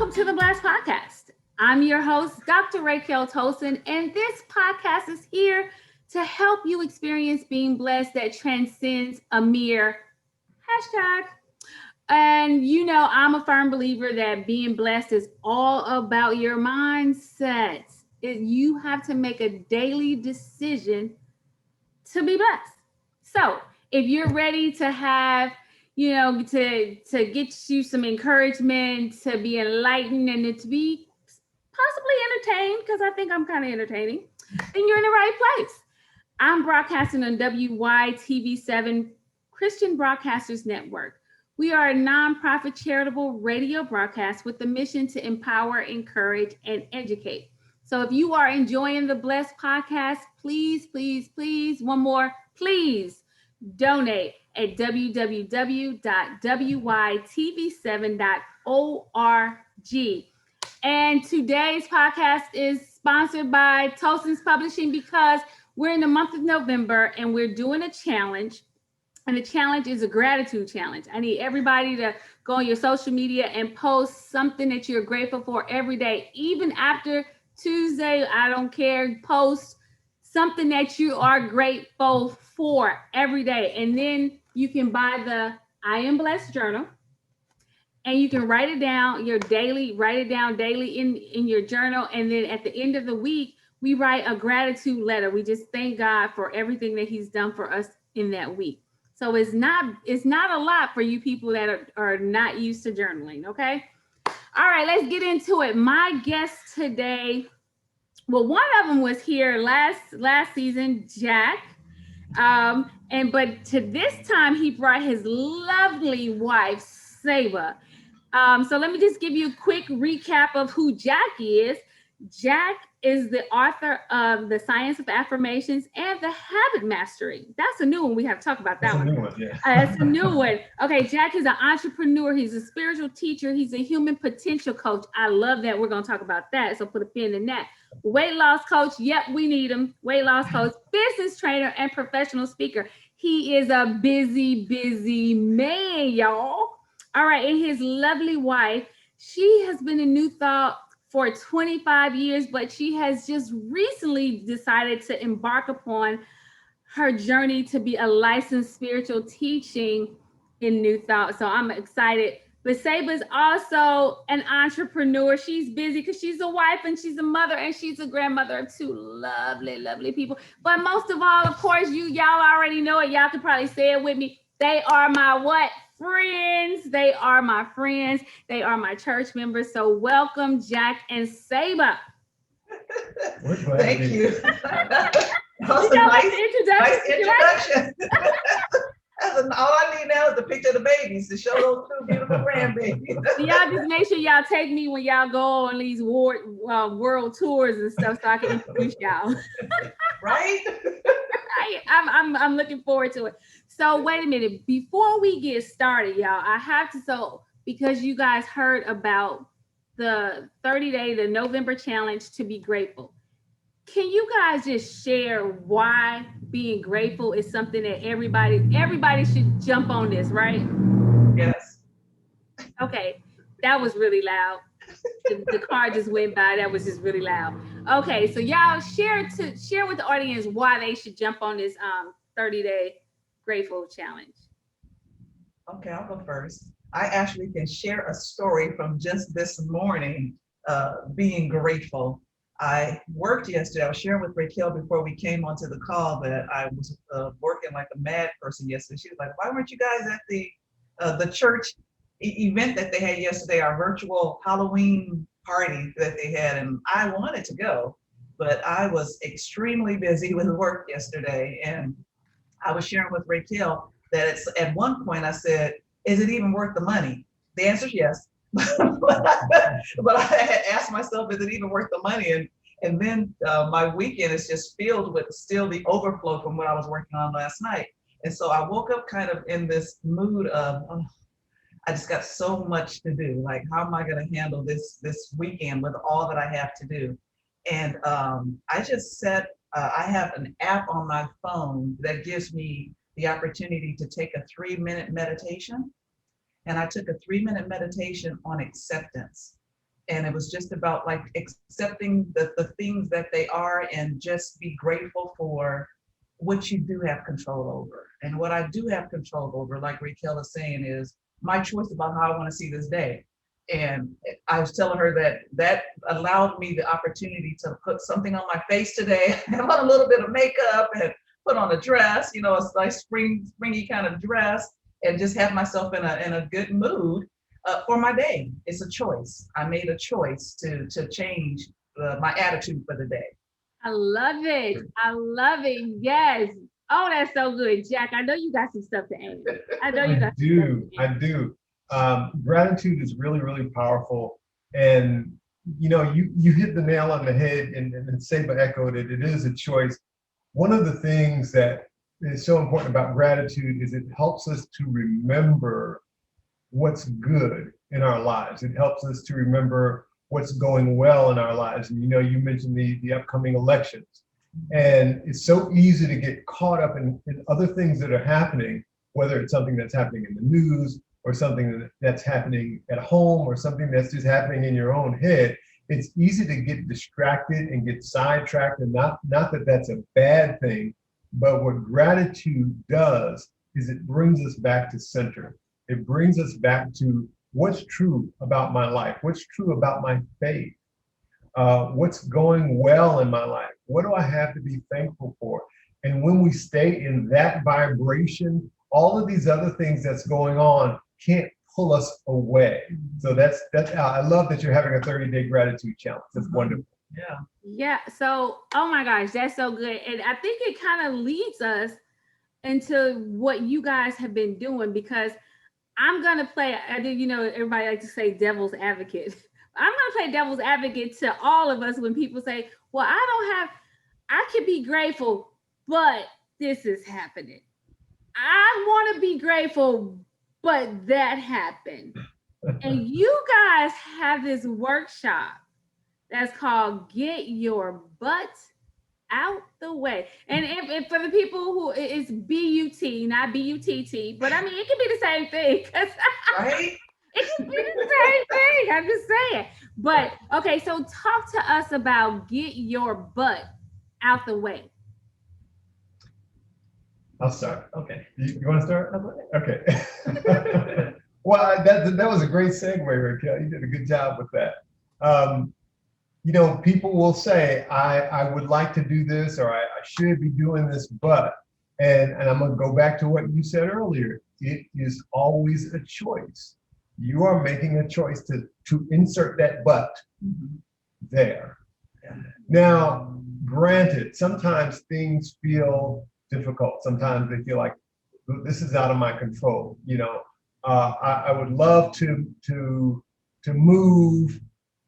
welcome to the Blast Podcast. I'm your host, Dr. Raquel Tolson, and this podcast is here to help you experience being blessed that transcends a mere hashtag. And I'm a firm believer that being blessed is all about your mindset. You have to make a daily decision to be blessed. So if you're ready to have, to get you some encouragement, to be enlightened, and to be possibly entertained, because I think I'm kind of entertaining, then you're in the right place. I'm broadcasting on WYTV7 Christian Broadcasters Network. We are a nonprofit charitable radio broadcast with the mission to empower, encourage, and educate. So if you are enjoying the Blessed Podcast, please, please, please, one more, please donate at www.wytv7.org. And today's podcast is sponsored by Tolson's Publishing because we're in the month of November and we're doing a challenge. And the challenge is a gratitude challenge. I need everybody to go on your social media and post something that you're grateful for every day, even after Tuesday. I don't care. Post something that you are grateful for every day. And then you can buy the I Am Blessed journal. And you can write it down daily in your journal. And then at the end of the week, we write a gratitude letter. We just thank God for everything that he's done for us in that week. So it's not a lot for you people that are not used to journaling, okay? All right, let's get into it. My guest today, well, one of them was here last season, Jack. But to this time, he brought his lovely wife, Saba. So let me just give you a quick recap of who Jack is. Jack is the author of The Science of Affirmations and The Habit Mastery. That's a new one. We have to talk about that one. That's a new one, yeah. That's a new one. Okay, Jack is an entrepreneur. He's a spiritual teacher. He's a human potential coach. I love that. We're going to talk about that. So put a pin in that. Weight loss coach. Yep, we need him. Weight loss coach, business trainer, and professional speaker. He is a busy man, y'all. All right, and his lovely wife, she has been in New Thought for 25 years, but she has just recently decided to embark upon her journey to be a licensed spiritual teaching in New Thought. So I'm excited. But Saba's also an entrepreneur. She's busy because she's a wife and she's a mother and she's a grandmother of two lovely, lovely people. But most of all, of course, y'all already know it. Y'all can probably say it with me. They are my what? Friends. They are my friends. They are my church members. So welcome, Jack and Saba. Thank you. That was a nice introduction. All I need now is the picture of the babies to show those two beautiful grandbabies. Y'all just make sure y'all take me when y'all go on these world tours and stuff so I can introduce y'all. Right? I'm looking forward to it. So wait a minute, before we get started, y'all, I have to, because you guys heard about the 30-day, the November challenge to be grateful. Can you guys just share why being grateful is something that everybody should jump on this, right? Yes. Okay, that was really loud. The car just went by. That was just really loud. Okay, so y'all share with the audience why they should jump on this 30-day grateful challenge. Okay, I'll go first. I actually can share a story from just this morning, being grateful. I worked yesterday. I was sharing with Raquel before we came onto the call that I was working like a mad person yesterday. She was like, "Why weren't you guys at the church event that they had yesterday, our virtual Halloween party that they had?" And I wanted to go, but I was extremely busy with work yesterday. And I was sharing with Raquel that it's at one point I said, "Is it even worth the money?" The answer is yes. But I had asked myself, is it even worth the money? And then my weekend is just filled with still the overflow from what I was working on last night. And so I woke up kind of in this mood of, I just got so much to do. Like, how am I going to handle this weekend with all that I have to do? And I just said, I have an app on my phone that gives me the opportunity to take a 3-minute meditation. And I took a 3-minute meditation on acceptance. And it was just about like accepting the things that they are and just be grateful for what you do have control over. And what I do have control over, like Raquel is saying, is my choice about how I want to see this day. And I was telling her that that allowed me the opportunity to put something on my face today, have on a little bit of makeup and put on a dress, you know, a nice springy kind of dress, and just have myself in a good mood for my day. It's a choice. I made a choice to change my attitude for the day. I love it. I love it. Yes. Oh, that's so good. Jack, I know you got some stuff to add. I know you I got some stuff do. to I add. do. Gratitude is really, really powerful. And you hit the nail on the head, and Seba echoed it. It is a choice. One of the things that is so important about gratitude is it helps us to remember what's good in our lives. It helps us to remember what's going well in our lives. And you mentioned the upcoming elections. And it's so easy to get caught up in other things that are happening, whether it's something that's happening in the news or something that's happening at home or something that's just happening in your own head. It's easy to get distracted and get sidetracked, and not that that's a bad thing, but what gratitude does is it brings us back to center. It brings us back to what's true about my life, what's true about my faith, what's going well in my life, what do I have to be thankful for? And when we stay in that vibration, all of these other things that's going on can't pull us away. So that's I love that you're having a 30-day gratitude challenge. That's wonderful. Yeah. Yeah. So, oh my gosh, that's so good. And I think it kind of leads us into what you guys have been doing, because I'm gonna play. I do, everybody like to say devil's advocate. I'm gonna play devil's advocate to all of us when people say, "Well, I could be grateful, but this is happening. I want to be grateful, but that happened." And you guys have this workshop that's called "Get Your Butt Out the Way." And if for the people who it's BUT, not BUTT, but I mean it can be the same thing. 'Cause Right? it can be the same thing. I'm just saying. But okay, so talk to us about "Get Your Butt Out the Way." I'll start. Okay. You want to start? Okay. Well, that was a great segue, Raquel. You did a good job with that. Um, people will say, I would like to do this, or I should be doing this, but, and I'm going to go back to what you said earlier. It is always a choice. You are making a choice to insert that but there. Yeah. Now, granted, sometimes things feel difficult. Sometimes they feel like this is out of my control. I would love to move,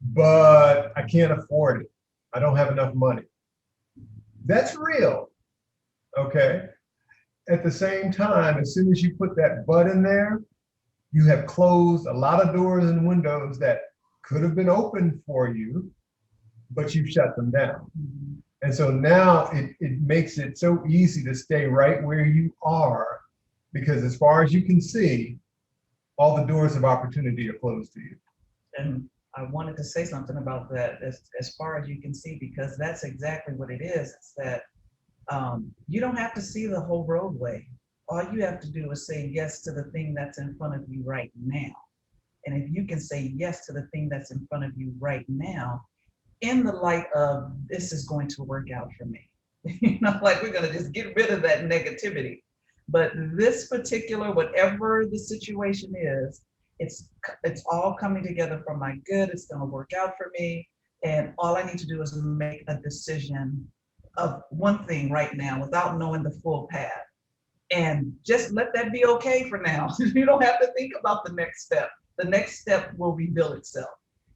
but I can't afford it. I don't have enough money. That's real. Okay. At the same time, as soon as you put that but in there, you have closed a lot of doors and windows that could have been open for you, but you've shut them down. And so now it makes it so easy to stay right where you are, because as far as you can see, all the doors of opportunity are closed to you. And I wanted to say something about that as far as you can see, because that's exactly what it is. It's that you don't have to see the whole roadway. All you have to do is say yes to the thing that's in front of you right now. And if you can say yes to the thing that's in front of you right now, in the light of this is going to work out for me, like we're going to just get rid of that negativity. But this particular, whatever the situation is, it's all coming together for my good. It's going to work out for me. And all I need to do is make a decision of one thing right now without knowing the full path. And just let that be okay for now. You don't have to think about the next step. The next step will reveal itself.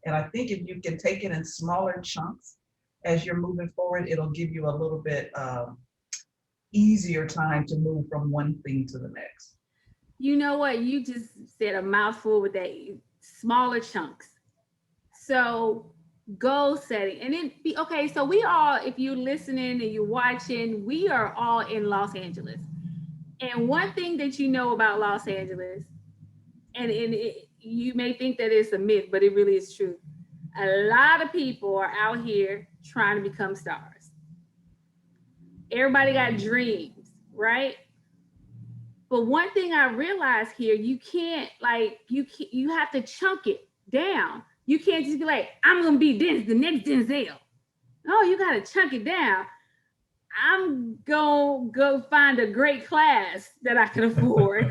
And I think if you can take it in smaller chunks as you're moving forward, it'll give you a little bit easier time to move from one thing to the next. You know what? You just said a mouthful with that smaller chunks. So goal setting. And then be okay. So we all, if you're listening and you're watching, we are all in Los Angeles. And one thing that you know about Los Angeles, and you may think that it's a myth, but it really is true. A lot of people are out here trying to become stars. Everybody got dreams, right? But one thing I realized here, you can't you have to chunk it down. You can't just be like, I'm gonna be the next Denzel. No, you gotta chunk it down. I'm gonna go find a great class that I can afford.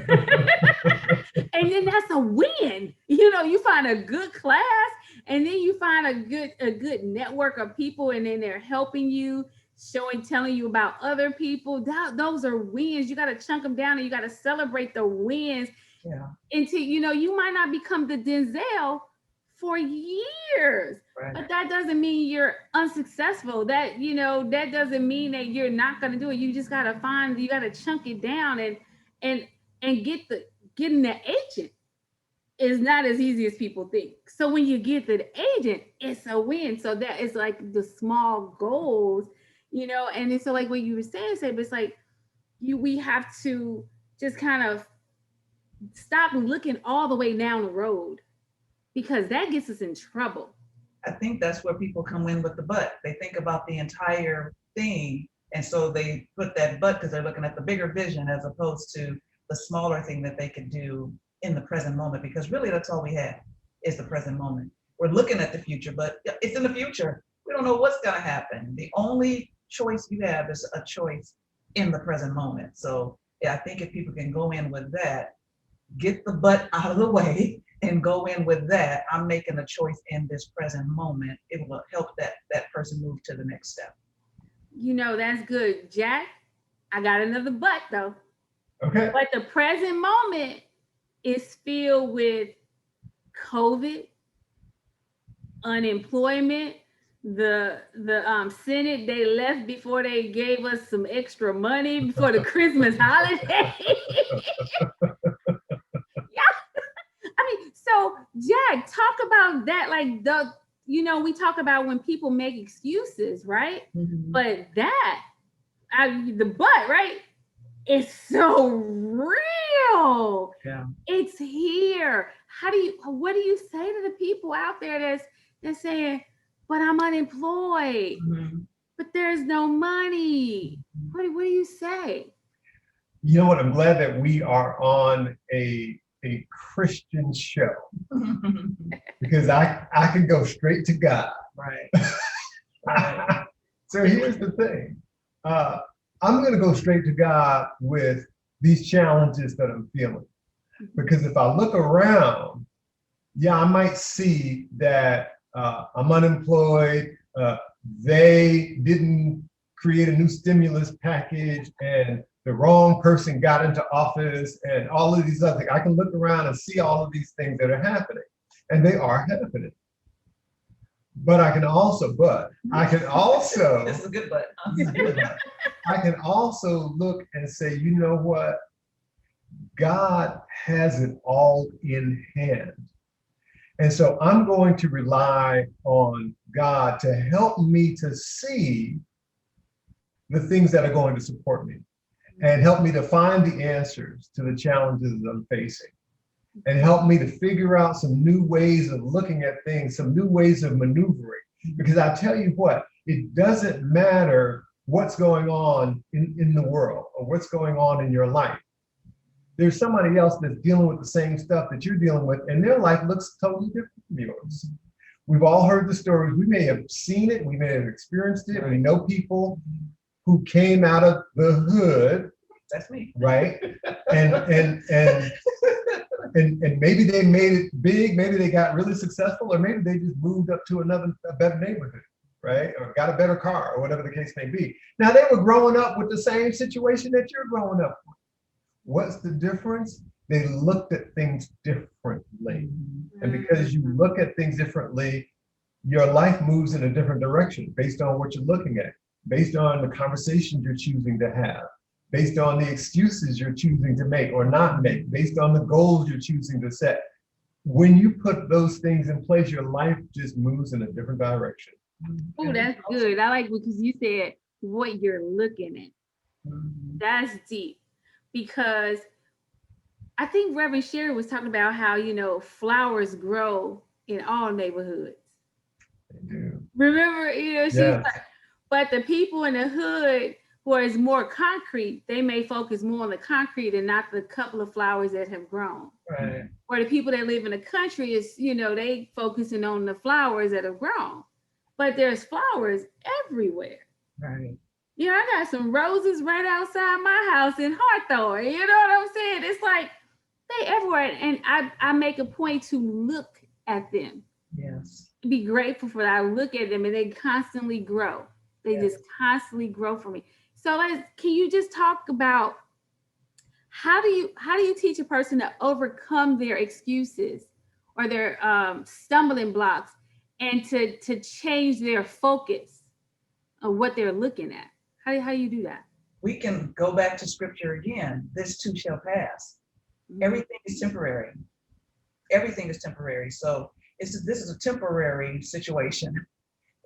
And then that's a win. You find a good class, and then you find a good network of people, and then they're helping you, telling you about other people. Those are wins. You got to chunk them down, and you got to celebrate the wins. Yeah. Until you might not become the Denzel for years, Right. but that doesn't mean you're unsuccessful. That doesn't mean that you're not going to do it. You just got to chunk it down, and and getting the agent is not as easy as people think. So when you get the agent, it's a win. So that is like the small goals, and it's so like what you were saying, but it's like we have to just kind of stop looking all the way down the road, because that gets us in trouble. I think that's where people come in with the but. They think about the entire thing, and so they put that but because they're looking at the bigger vision as opposed to the smaller thing that they could do in the present moment, because really that's all we have is the present moment. We're looking at the future, but it's in the future. We don't know what's going to happen. The only choice you have is a choice in the present moment. So yeah, I think if people can go in with that, get the but out of the way and go in with that, I'm making a choice in this present moment, it will help that person move to the next step. That's good, Jack. I got another but though. Okay. But the present moment is filled with COVID, unemployment, the Senate, they left before they gave us some extra money before the Christmas holiday. Yeah. So Jack, talk about that. Like we talk about when people make excuses, right? Mhm. But the but, right? It's so real. Yeah. It's here. What do you say to the people out there that's saying, but I'm unemployed, Mhm. but there's no money? What do you say? You know what? I'm glad that we are on a Christian show, because I can go straight to God. Right. Right. So here's the thing. I'm going to go straight to God with these challenges that I'm feeling. Because if I look around, yeah, I might see that I'm unemployed. They didn't create a new stimulus package, and the wrong person got into office, and all of these other things. I can look around and see all of these things that are happening, and they are happening. But I can also, This is a good but. I can also look and say, you know what? God has it all in hand. And so I'm going to rely on God to help me to see the things that are going to support me, and help me to find the answers to the challenges I'm facing, and help me to figure out some new ways of looking at things, some new ways of maneuvering. Because I tell you what, it doesn't matter what's going on in the world or what's going on in your life. There's somebody else that's dealing with the same stuff that you're dealing with, and their life looks totally different from yours. We've all heard the stories. We may have seen it, we may have experienced it. We know people who came out of the hood. That's me. Right? And maybe they made it big, maybe they got really successful, or maybe they just moved up to a better neighborhood, right? Or got a better car, or whatever the case may be. Now, they were growing up with the same situation that you're growing up with. What's the difference? They looked at things differently. And because you look at things differently, your life moves in a different direction based on what you're looking at, based on the conversations you're choosing to have, based on the excuses you're choosing to make or not make, based on the goals you're choosing to set. When you put those things in place, your life just moves in a different direction. Oh, that's good. I like, because you said what you're looking at. That's deep, because I think Reverend Sherry was talking about how, flowers grow in all neighborhoods. They do. Remember, she's Yes. like, but the people in the hood who is more concrete, they may focus more on the concrete and not the couple of flowers that have grown. Right. Or the people that live in the country is, they focusing on the flowers that have grown. But there's flowers everywhere. Right. I got some roses right outside my house in Hawthorne. You know what I'm saying? It's like they everywhere. And I make a point to look at them. Yes. Be grateful for that. I look at them and they constantly grow. They Yes. just constantly grow for me. So can you just talk about how do you teach a person to overcome their excuses or their stumbling blocks and to change their focus of what they're looking at? How do you do that? We can go back to scripture again. This too shall pass. Mm-hmm. Everything is temporary. Everything is temporary. So this is a temporary situation.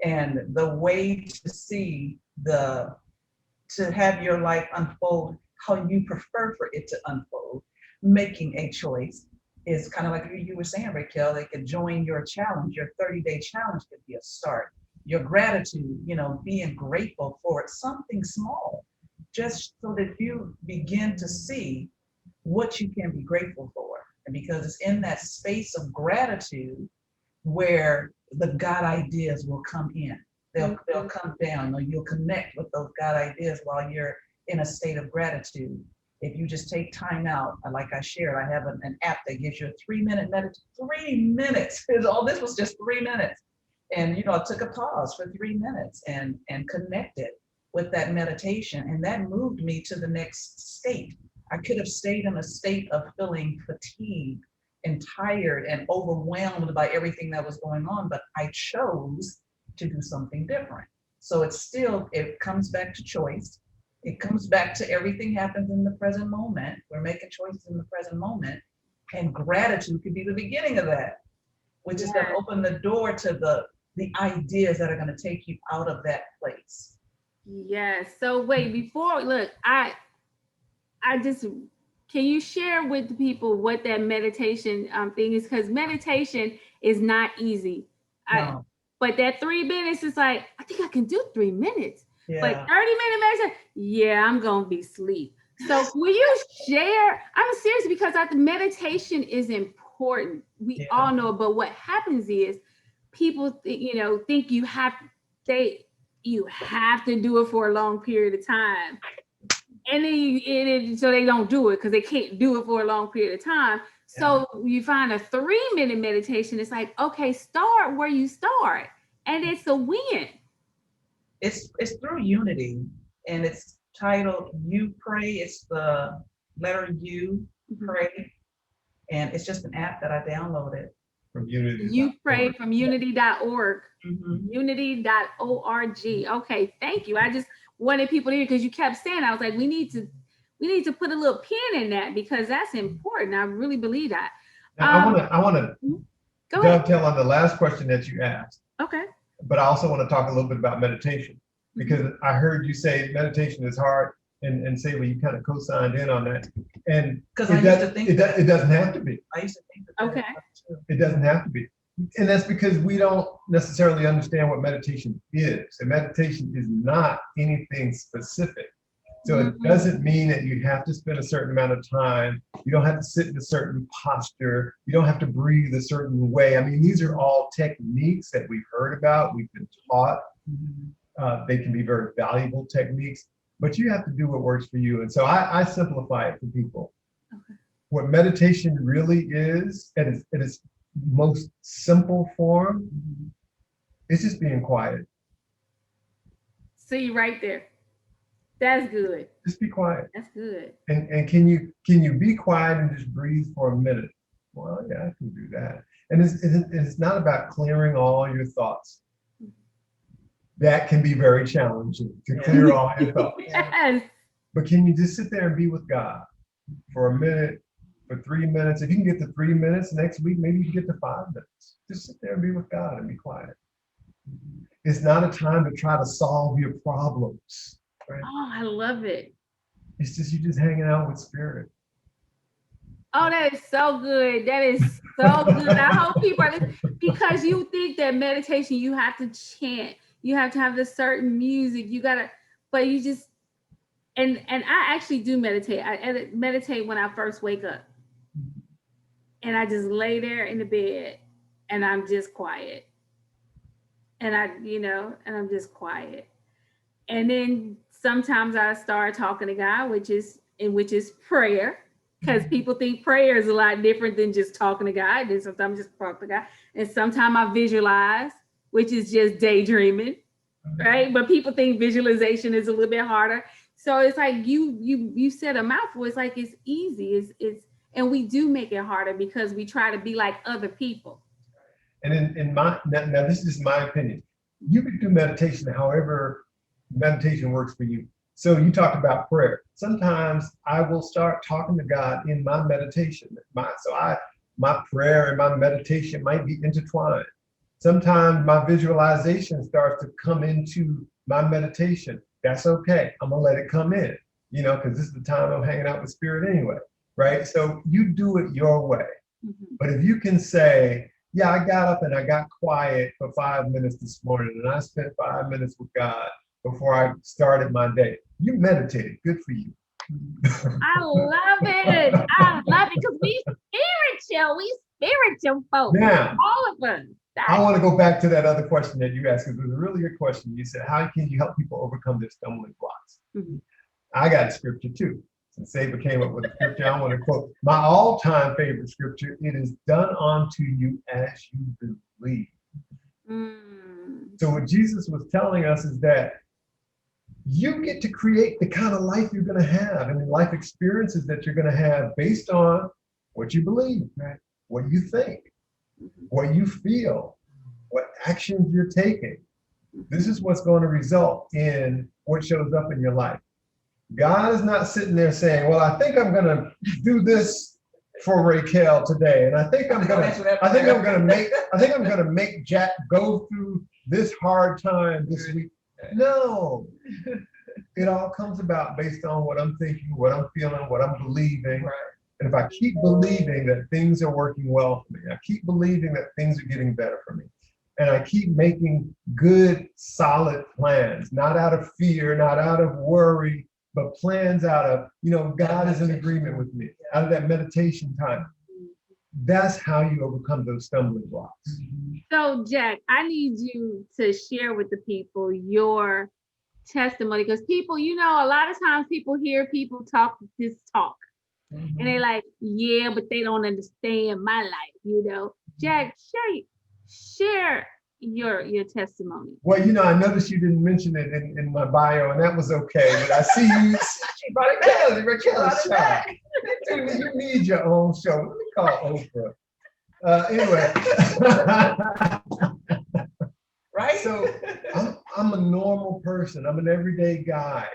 And the way to see to have your life unfold how you prefer for it to unfold, making a choice is kind of like you were saying, Raquel, they could join your challenge. Your 30-day challenge could be a start. Your gratitude, being grateful for it, something small, just so that you begin to see what you can be grateful for. And because it's in that space of gratitude where the God ideas will come in. They'll come down, or you'll connect with those God ideas while you're in a state of gratitude. If you just take time out, like I shared, I have an app that gives you a 3-minute meditation. 3 minutes. All this was just 3 minutes. And I took a pause for 3 minutes and connected with that meditation. And that moved me to the next state. I could have stayed in a state of feeling fatigued and tired and overwhelmed by everything that was going on, but I chose to do something different. So it comes back to choice. It comes back to everything happens in the present moment. We're making choices in the present moment. And gratitude could be the beginning of that, which is going to open the door to the ideas that are going to take you out of that place. Yes. So wait, can you share with the people what that meditation thing is? Because meditation is not easy. No. But that 3 minutes is like, I think I can do 3 minutes. Yeah. But 30-minute meditation, yeah, I'm going to be asleep. So will you share? I'm serious because meditation is important. We all know it. But what happens is people, think you have to do it for a long period of time. And then so they don't do it because they can't do it for a long period of time. So you find a 3-minute meditation. It's like, okay, start where you start. And it's a win. It's through unity, and it's titled You Pray. It's the letter U, pray. And it's just an app that I downloaded. From Unity. You Pray from unity.org. Mm-hmm. Unity.org. Okay, thank you. I just wanted people to hear because you kept saying, I was like, we need to put a little pin in that because that's important. I really believe that. Now, I want to dovetail on the last question that you asked. Okay. But I also want to talk a little bit about meditation because I heard you say meditation is hard and say, well, you kind of co-signed in on that. And because I used to think it doesn't have to be. I used to think that. Okay. It doesn't have to be. And that's because we don't necessarily understand what meditation is. And meditation is not anything specific. So it doesn't mean that you have to spend a certain amount of time. You don't have to sit in a certain posture. You don't have to breathe a certain way. I mean, these are all techniques that we've heard about, we've been taught. They can be very valuable techniques, but you have to do what works for you. And so I simplify it for people. Okay. What meditation really is, at its most simple form, it's just being quiet. See, right there. That's good. Just be quiet. That's good. And can you be quiet and just breathe for a minute? Well, yeah, I can do that. And it's not about clearing all your thoughts. That can be very challenging to clear all your thoughts. Yes. But can you just sit there and be with God for a minute, for 3 minutes? If you can get to 3 minutes next week, maybe you can get to 5 minutes. Just sit there and be with God and be quiet. It's not a time to try to solve your problems. Right? Oh, I love it. It's just you just hanging out with spirit. Oh, that is so good. That is so good. I hope people are listening because you think that meditation, you have to chant, you have to have this certain music, you gotta, but you just and I actually do meditate. I meditate when I first wake up, and I just lay there in the bed, and I'm just quiet, and and I'm just quiet, and then sometimes I start talking to God, which is prayer, because people think prayer is a lot different than just talking to God. And sometimes just talk to God, and sometimes I visualize, which is just daydreaming, right? But people think visualization is a little bit harder. So it's like you said a mouthful. It's like it's easy. It's and we do make it harder because we try to be like other people. And in my now this is my opinion. You can do meditation however meditation works for you. So you talked about prayer. Sometimes I will start talking to God in my meditation. My prayer and my meditation might be intertwined. Sometimes my visualization starts to come into my meditation. That's okay. I'm gonna let it come in, because this is the time I'm hanging out with spirit anyway, right? So you do it your way. Mhm. But if you can say, yeah, I got up and I got quiet for 5 minutes this morning and I spent 5 minutes with God before I started my day. You meditated. Good for you. I love it. I love it because we spiritual folks, Now, all of us. I want to go back to that other question that you asked, because it was a really good question. You said, how can you help people overcome their stumbling blocks? Mhm. I got a scripture too. Since Saber came up with a scripture, I want to quote my all-time favorite scripture. It is done unto you as you believe. So what Jesus was telling us is that you get to create the kind of life you're going to have and the life experiences that you're going to have based on what you believe, right? What you think, what you feel, what actions you're taking. This is what's going to result in what shows up in your life. God is not sitting there saying, well, I think I'm going to do this for Raquel today. And I think I'm going to make Jack go through this hard time this week. No, it all comes about based on what I'm thinking, what I'm feeling, what I'm believing. Right. And if I keep believing that things are working well for me, I keep believing that things are getting better for me, and I keep making good, solid plans, not out of fear, not out of worry, but plans out of, God is in agreement with me, out of that meditation time. That's how you overcome those stumbling blocks. So, Jack, I need you to share with the people your testimony, because people, a lot of times people hear people talk this talk, and they're like, yeah, but they don't understand my life, Jack, share your testimony. Well, I noticed you didn't mention it in my bio, and that was okay. But I see you. She brought it back. Raquel's show. You need your own show. Let me call Oprah. Anyway. Right. So I'm a normal person. I'm an everyday guy.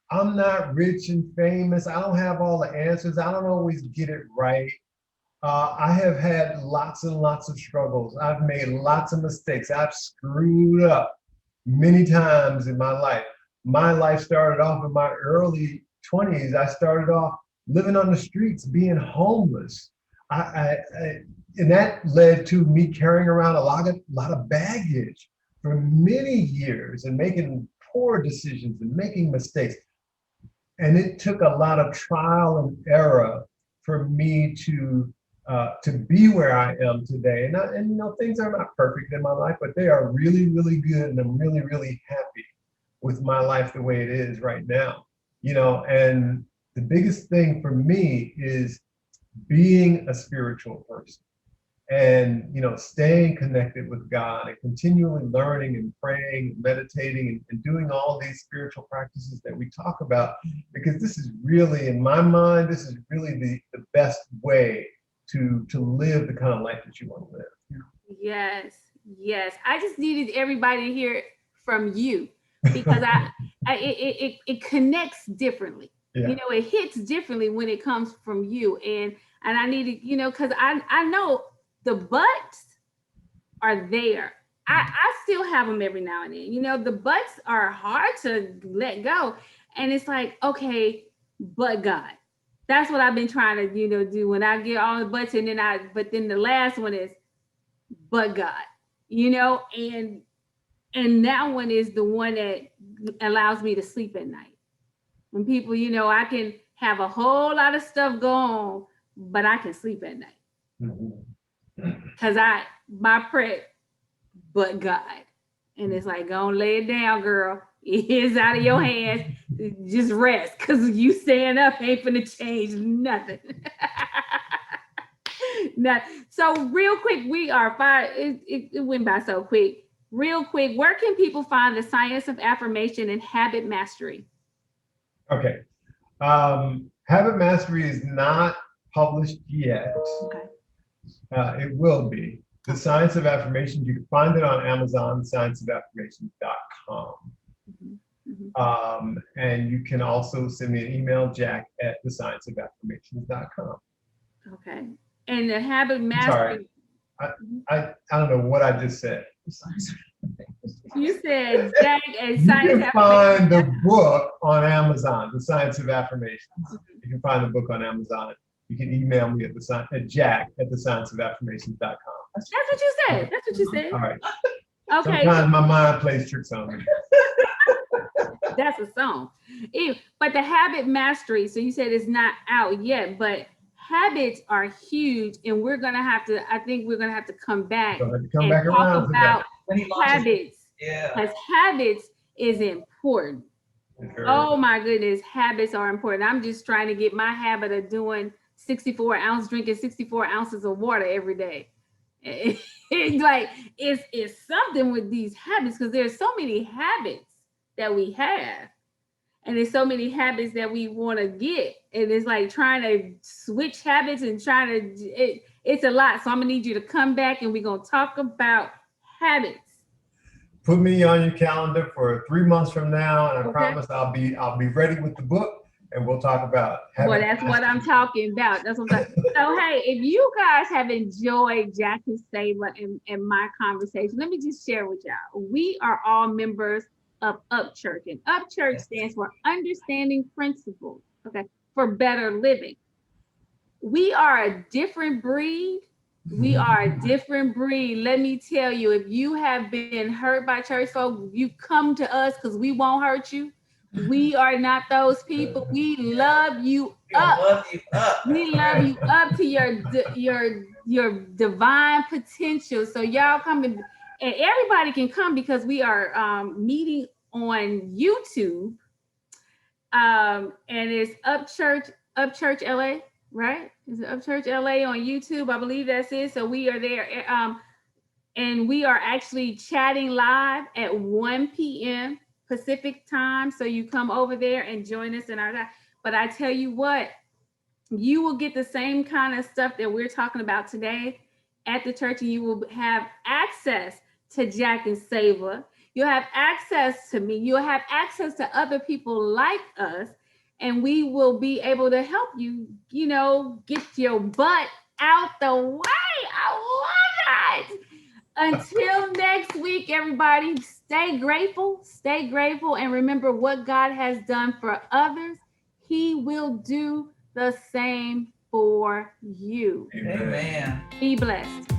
I'm not rich and famous. I don't have all the answers. I don't always get it right. I have had lots and lots of struggles. I've made lots of mistakes. I've screwed up many times in my life. My life started off in my early 20s. I started off living on the streets, being homeless. And that led to me carrying around a lot of baggage for many years and making poor decisions and making mistakes. And it took a lot of trial and error for me to be where I am today. And things are not perfect in my life, but they are really, really good. And I'm really, really happy with my life the way it is right now. And the biggest thing for me is being a spiritual person and, staying connected with God and continually learning and praying and meditating and doing all these spiritual practices that we talk about, because this is really, in my mind, this is really the best way to live the kind of life that you want to live. Yes. I just needed everybody to hear from you, because it connects differently. Yeah. It hits differently when it comes from you, and I needed, because I know the buts are there. I still have them every now and then. The buts are hard to let go, and it's like, okay, but God. That's what I've been trying to, do when I get all the buts, and but then the last one is, but God, and that one is the one that allows me to sleep at night. When people, I can have a whole lot of stuff go on, but I can sleep at night. Because my prayer, but God. And it's like, go and lay it down, girl. It is out of your hands. Just rest, because you staying up ain't finna change nothing. So real quick, we are fine. It went by so quick. Real quick, where can people find the science of affirmation and habit mastery? Okay. Habit mastery is not published yet. Okay. It will be. The Science of Affirmation, you can find it on Amazon, scienceofaffirmations.com. And you can also send me an email, jack@thescienceofaffirmations.com. Okay. And the habit mastery. Sorry. I don't know what I just said. You said Jack at You Science can find the book on Amazon, The Science of Affirmations. You can find the book on Amazon. You can email me at jack@thescienceofaffirmations.com. That's what you said. That's what you said. All right. Okay. Sometimes my mind plays tricks on me. That's a song. But the habit mastery, so you said it's not out yet, but habits are huge, and I think we're gonna have to come back and talk about habits. Yeah. Because habits is important. Sure. Oh my goodness, habits are important. I'm just trying to get my habit of drinking 64 ounces of water every day. It's something with these habits, because there's so many habits that we have, and there's so many habits that we want to get, and it's like trying to switch habits and it's a lot. So I'm gonna need you to come back, and we're gonna talk about habits. Put me on your calendar for 3 months from now, and I promise I'll be ready with the book, and we'll talk about habit. Well, that's what I'm talking about. That's what I'm talking. So hey, if you guys have enjoyed Jack and Saber and my conversation, let me just share with y'all. We are all members of Up Church, and Up Church stands for Understanding Principles, okay, for Better Living. We are a different breed. Let me tell you, if you have been hurt by church folk, you come to us, because we won't hurt you. We are not those people. We love you up. We love you up to your divine potential. So y'all come and everybody can come, because we are meeting on YouTube, and it's Up Church LA, right? Is it Up Church LA on YouTube? I believe that's it. So we are there, and we are actually chatting live at 1 p.m. Pacific time. So you come over there and join us in our time. But I tell you what, you will get the same kind of stuff that we're talking about today at the church, and you will have access to Jack and Saber. You'll have access to me. You'll have access to other people like us, and we will be able to help you, get your butt out the way. I love that. Until next week, everybody, stay grateful, and remember what God has done for others, He will do the same for you. Amen. Be blessed.